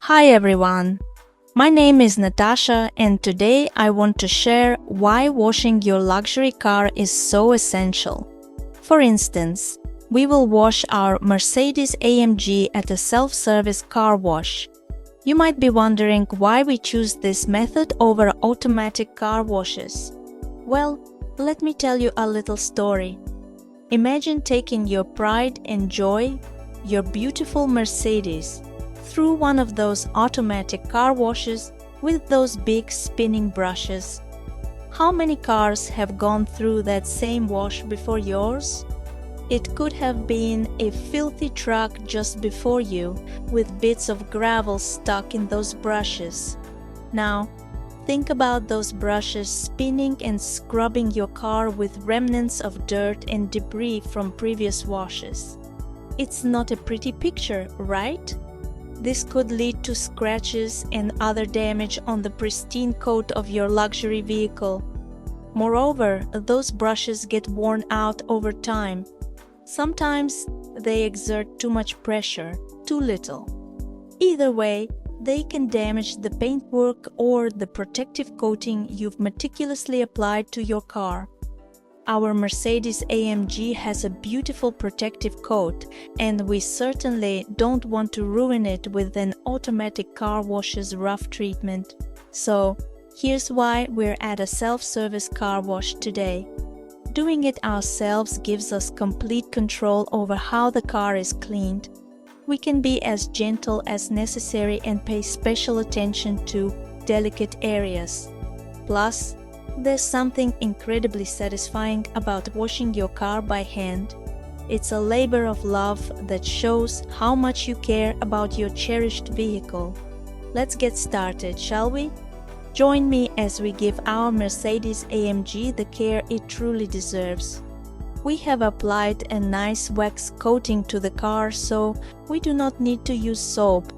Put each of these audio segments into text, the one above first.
Hi everyone, my name is Natasha and today I want to share why washing your luxury car is so essential. For instance, we will wash our Mercedes-AMG at a self-service car wash. You might be wondering why we choose this method over automatic car washes. Well, let me tell you a little story. Imagine taking your pride and joy, your beautiful Mercedes, through one of those automatic car washes with those big spinning brushes. How many cars have gone through that same wash before yours? It could have been a filthy truck just before you, with bits of gravel stuck in those brushes. Now, think about those brushes spinning and scrubbing your car with remnants of dirt and debris from previous washes. It's not a pretty picture, right? This could lead to scratches and other damage on the pristine coat of your luxury vehicle. Moreover, those brushes get worn out over time. Sometimes they exert too much pressure, too little. Either way, they can damage the paintwork or the protective coating you've meticulously applied to your car. Our Mercedes-AMG has a beautiful protective coat, and we certainly don't want to ruin it with an automatic car wash's rough treatment. So, here's why we're at a self-service car wash today. Doing it ourselves gives us complete control over how the car is cleaned. We can be as gentle as necessary and pay special attention to delicate areas. Plus, there's something incredibly satisfying about washing your car by hand. It's a labor of love that shows how much you care about your cherished vehicle. Let's get started, shall we? Join me as we give our Mercedes-AMG the care it truly deserves. We have applied a nice wax coating to the car, so we do not need to use soap.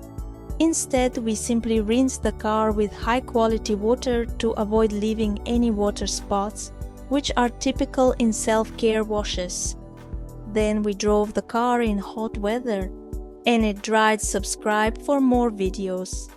Instead, we simply rinse the car with high-quality water to avoid leaving any water spots, which are typical in self-care washes. Then we drove the car in hot weather, and it dried. Subscribe for more videos.